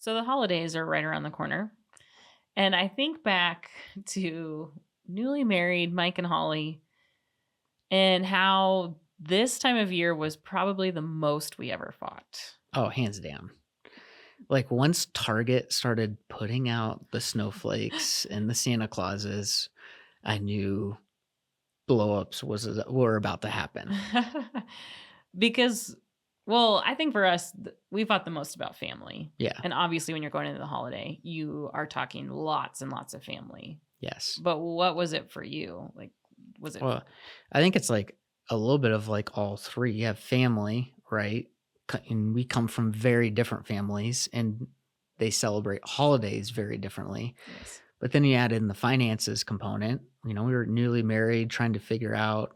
So the holidays are right around the corner. And I think back to newly married Mike and Holly and how this time of year was probably the most we ever fought. Oh, hands down. Like, once Target started putting out the snowflakes and the Santa Clauses, I knew blowups were about to happen. Because, well, I think for us, we fought the most about family. Yeah. And obviously, when you're going into the holiday, you are talking lots and lots of family. Yes. But what was it for you? Like, was it Well, I think it's, like, a little bit of, like, all 3. You have family, right? And we come from very different families, and they celebrate holidays very differently. yes? But then you add in the finances component. We were newly married, trying to figure out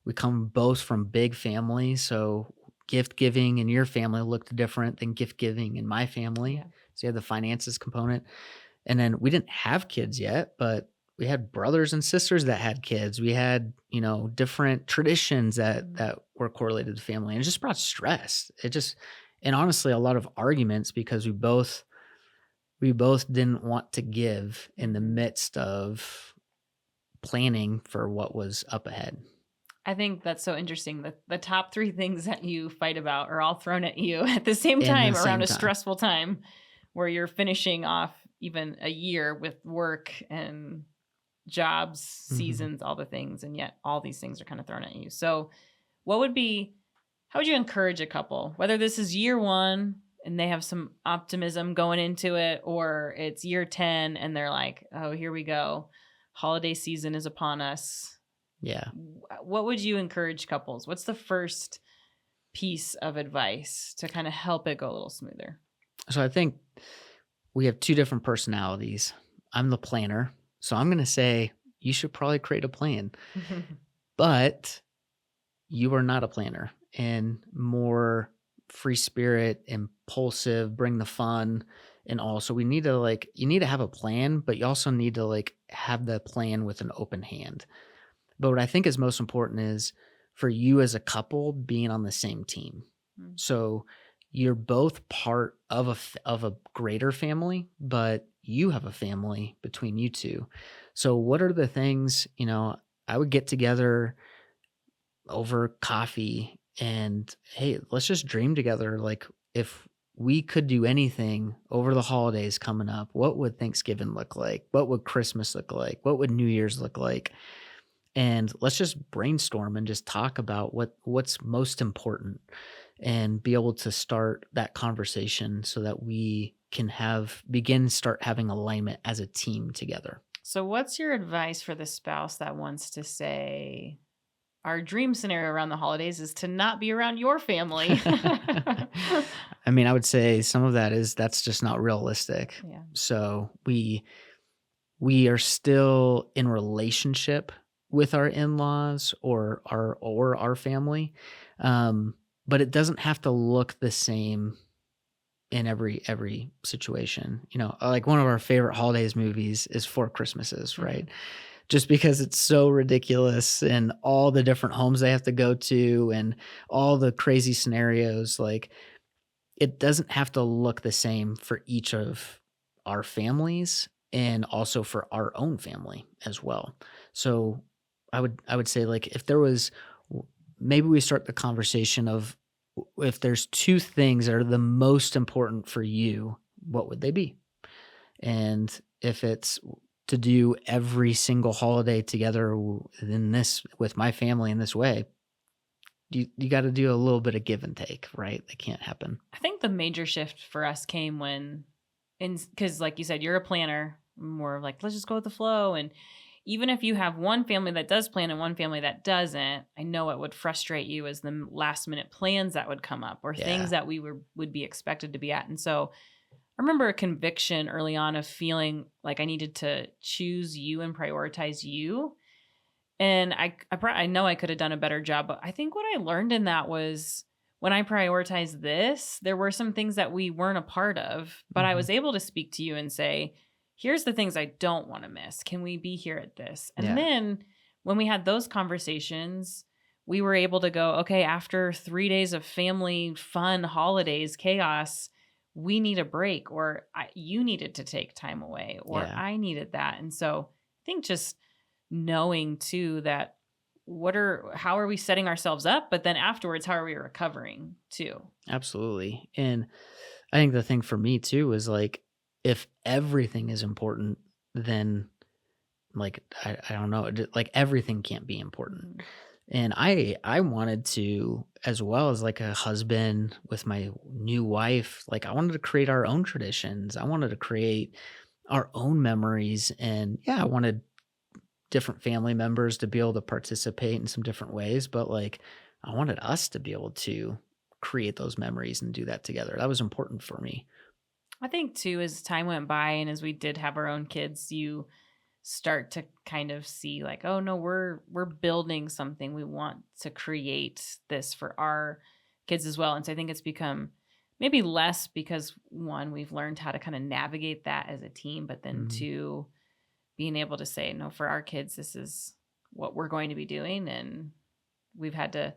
we come both from big families, so gift giving in your family looked different than gift giving in my family. Yeah. So you have the finances component. And then we didn't have kids yet, but we had brothers and sisters that had kids. We had, different traditions that were correlated to family, and it just brought stress. And honestly, a lot of arguments because we both didn't want to give in the midst of planning for what was up ahead. I think that's so interesting. The top 3 things that you fight about are all thrown at you at the same In the time around same a time. stressful time where you're finishing off even a year with work and jobs, Mhm. seasons, all the things, and yet all these things are kind of thrown at you. So, what would be how would you encourage a couple, whether this is year 1 and they have some optimism going into it, or it's year 10 and they're like, "Oh, here we go. Holiday season is upon us." Yeah. What would you encourage couples? What's the first piece of advice to kind of help it go a little smoother? So I think we have 2 different personalities. I'm the planner, so I'm gonna say you should probably create a plan, but you are not a planner and more free spirit, impulsive, bring the fun, and all. So we need to, you need to have a plan, but you also need to, have the plan with an open hand. But what I think is most important is for you as a couple being on the same team. Mm. So you're both part of a greater family, but you have a family between you two. So what are the things, I would get together over coffee and, hey, let's just dream together. Like, if we could do anything over the holidays coming up, what would Thanksgiving look like? What would Christmas look like? What would New Year's look like? And let's just brainstorm and just talk about what's most important and be able to start that conversation so that we can start having alignment as a team together. So, what's your advice for the spouse that wants to say, our dream scenario around the holidays is to not be around your family? I mean, I would say some of that's just not realistic. yeah. So we are still in relationship with our in-laws or our family. But it doesn't have to look the same in every situation. Like, one of our favorite holidays movies is Four Christmases, right? Mhm. Just because it's so ridiculous and all the different homes they have to go to and all the crazy scenarios, like, it doesn't have to look the same for each of our families and also for our own family as well. So I would say, like, if there was maybe we start the conversation of, if there's 2 things that are the most important for you, what would they be? And if it's to do every single holiday together in this with my family in this way, you got to do a little bit of give and take, right? That can't happen. I think the major shift for us came when, because like you said, you're a planner, more like, let's just go with the flow. And even if you have one family that does plan and one family that doesn't, I know it would frustrate you as the last minute plans that would come up or things Yeah. that would be expected to be at. And so I remember a conviction early on of feeling like I needed to choose you and prioritize you. And I know I could have done a better job, but I think what I learned in that was when I prioritized this, there were some things that we weren't a part of, but I Mhm. was able to speak to you and say, here's the things I don't want to miss. Can we be here at this? And Yeah. then when we had those conversations, we were able to go, okay, after 3 days of family fun, holidays, chaos, we need a break, or you needed to take time away, or Yeah. I needed that. And so I think just knowing too that how are we setting ourselves up, but then afterwards, how are we recovering too? Absolutely. And I think the thing for me too is like, if everything is important, then like I don't know, like everything can't be important. Mhm. And I wanted to, as well as like a husband with my new wife, like I wanted to create our own traditions. I wanted to create our own memories. And yeah, I wanted different family members to be able to participate in some different ways, but like I wanted us to be able to create those memories and do that together. That was important for me. I think too, as time went by and as we did have our own kids, you start to kind of see like, oh no, we're building something. We want to create this for our kids as well. And so I think it's become maybe less because one, we've learned how to kind of navigate that as a team, but then Mhm. two, being able to say, no, for our kids, this is what we're going to be doing. And we've had to,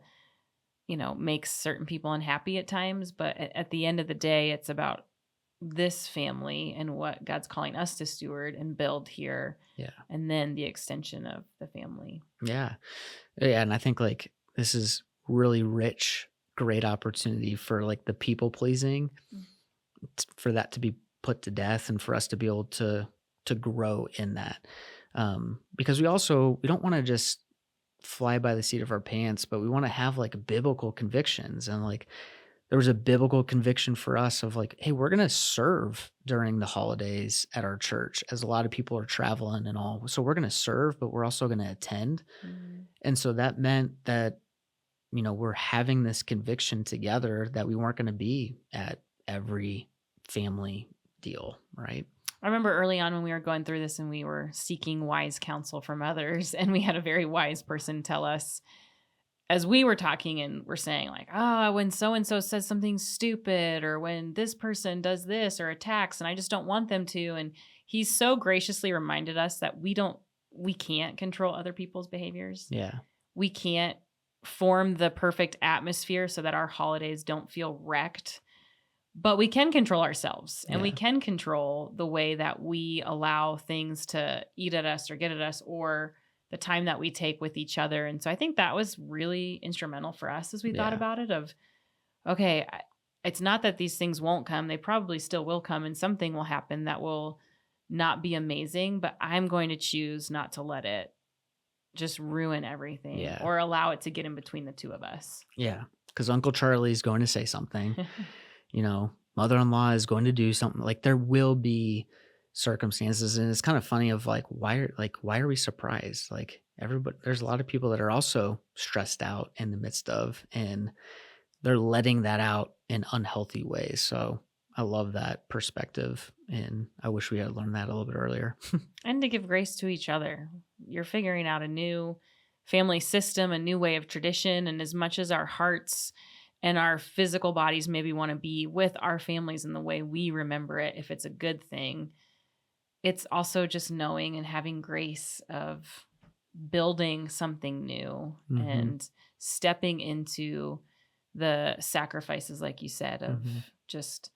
make certain people unhappy at times. But at the end of the day, it's about this family and what God's calling us to steward and build here, Yeah. and then the extension of the family. Yeah. Yeah, and I think, like, this is really rich, great opportunity for, like, the people pleasing, Mm. for that to be put to death and for us to be able to grow in that. Because we don't wanna just fly by the seat of our pants, but we wanna have, like, biblical convictions, and, like, there was a biblical conviction for us of, like, "Hey, we're gonna serve during the holidays at our church," as a lot of people are traveling and all. So we're gonna serve, but we're also gonna attend. Mm. And so that meant that, we're having this conviction together that we weren't going to be at every family deal, right? I remember early on when we were going through this and we were seeking wise counsel from others, and we had a very wise person tell us as we were talking and we're saying like, "Oh, when so and so says something stupid, or when this person does this or attacks, and I just don't want them to." And he so graciously reminded us that we can't control other people's behaviors. Yeah. We can't form the perfect atmosphere so that our holidays don't feel wrecked, but we can control ourselves, and we Yeah. can control the way that we allow things to eat at us or get at us, or the time that we take with each other. And so I think that was really instrumental for us as we thought Yeah. about it of, okay, it's not that these things won't come. They probably still will come, and something will happen that will not be amazing, but I'm going to choose not to let it just ruin everything Yeah. or allow it to get in between the two of us. Yeah. Because Uncle Charlie's going to say something, mother-in-law is going to do something. Like, there will be circumstances. And it's kind of funny of like, why are we surprised? Like, everybody, there's a lot of people that are also stressed out in the midst of, and they're letting that out in unhealthy ways. So I love that perspective, and I wish we had learned that a little bit earlier. And to give grace to each other. You're figuring out a new family system, a new way of tradition. And as much as our hearts and our physical bodies maybe want to be with our families in the way we remember it, if it's a good thing, it's also just knowing and having grace of building something new Hmm. and stepping into the sacrifices, like you said, of Hmm. just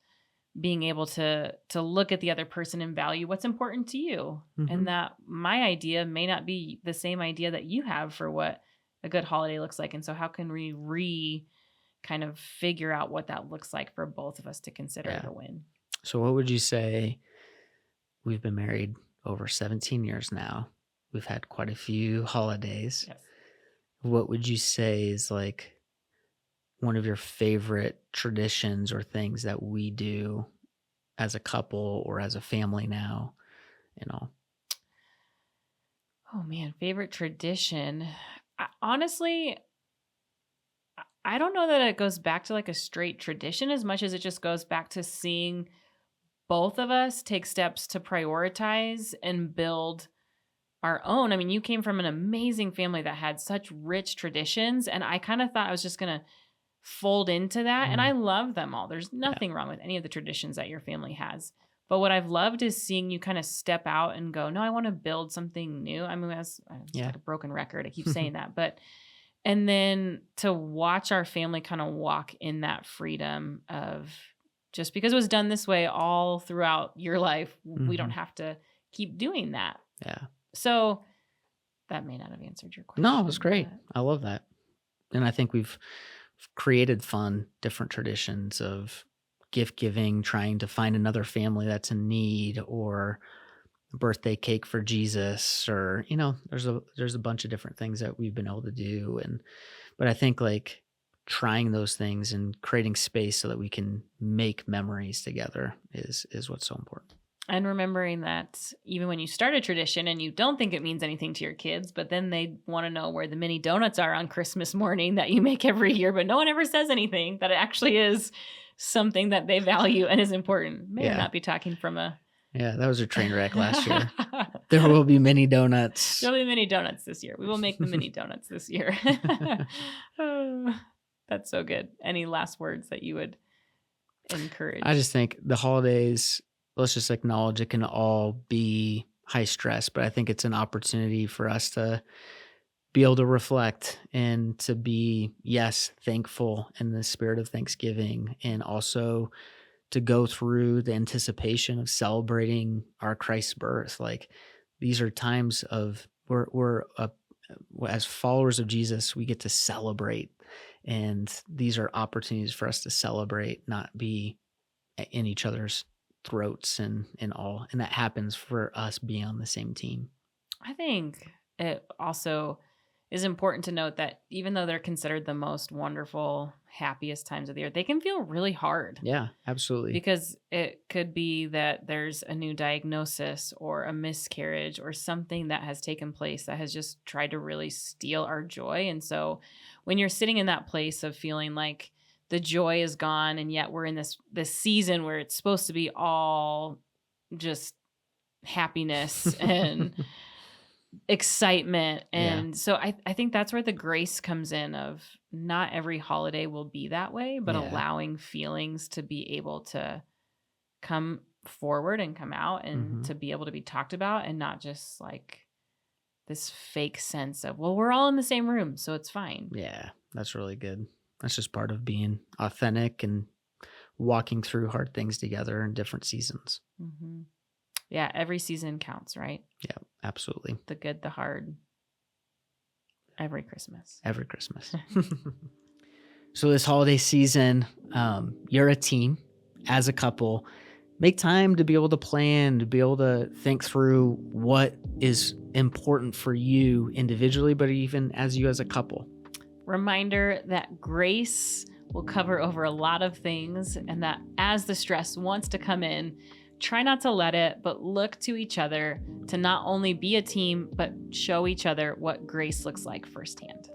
being able to look at the other person and value what's important to you, and Hmm. that my idea may not be the same idea that you have for what a good holiday looks like. And so how can we kind of figure out what that looks like for both of us to consider it Yeah. a win? So, what would you say? We've been married over 17 years now. We've had quite a few holidays. Yes. What would you say is like one of your favorite traditions or things that we do as a couple or as a family now? You know? Oh man, favorite tradition. Honestly, I don't know that it goes back to like a straight tradition as much as it just goes back to seeing both of us take steps to prioritize and build our own. I mean, you came from an amazing family that had such rich traditions, and I kind of thought I was just going to fold into that. And I Mm, love them all. There's yeah. nothing wrong with any of the traditions that your family has. But what I've loved is seeing you kind of step out and go, no, I want to build something new. I mean, it's Yeah. like a broken record. I keep saying that. But, and then to watch our family kind of walk in that freedom of just because it was done this way all throughout your life, we don't Mhm. have to keep doing that. Yeah. So that may not have answered your No, it was question, great. but I love that. And I think we've created fun, different traditions of gift giving, trying to find another family that's in need, or birthday cake for Jesus, or there's a bunch of different things that we've been able to do. And but I think like trying those things and creating space so that we can make memories together is what's so important. and remembering that even when you start a tradition and you don't think it means anything to your kids, but then they want to know where the mini donuts are on Christmas morning that you make every year, but no one ever says anything, that it actually is something that they value and is important. May or Yeah. not be talking from a Yeah, that was a train wreck last year. There will be many donuts. There'll be mini donuts this year. We will make the mini donuts this year. Oh, that's so good. Any last words that you would encourage? I just think the holidays, let's just acknowledge it can all be high stress, but I think it's an opportunity for us to be able to reflect and to be, yes, thankful in the spirit of Thanksgiving, and also to go through the anticipation of celebrating our Christ's birth. Like these are times of as followers of Jesus, we get to celebrate, and these are opportunities for us to celebrate, not be in each other's throats and all. And that happens for us being on the same team. I think it also is important to note that even though they're considered the most wonderful, happiest times of the year, they can feel really hard. Yeah, absolutely. Because it could be that there's a new diagnosis or a miscarriage or something that has taken place that has just tried to really steal our joy. And so when you're sitting in that place of feeling like the joy is gone, and yet we're in this season where it's supposed to be all just happiness and excitement. Yeah. And so I think that's where the grace comes in of not every holiday will be that way, but Yeah. allowing feelings to be able to come forward and come out and Mhm. to be able to be talked about, and not just like this fake sense of, well, we're all in the same room, so it's fine. Yeah, that's really good. That's just part of being authentic and walking through hard things together in different seasons. Hmm. Yeah, every season counts, right? Yeah, absolutely. The good, the hard, every Christmas. Every Christmas. So this holiday season, you're a team as a couple. Make time to be able to plan, to be able to think through what is important for you individually, but even as you as a couple. Reminder that grace will cover over a lot of things, and that as the stress wants to come in, try not to let it, but look to each other to not only be a team, but show each other what grace looks like firsthand.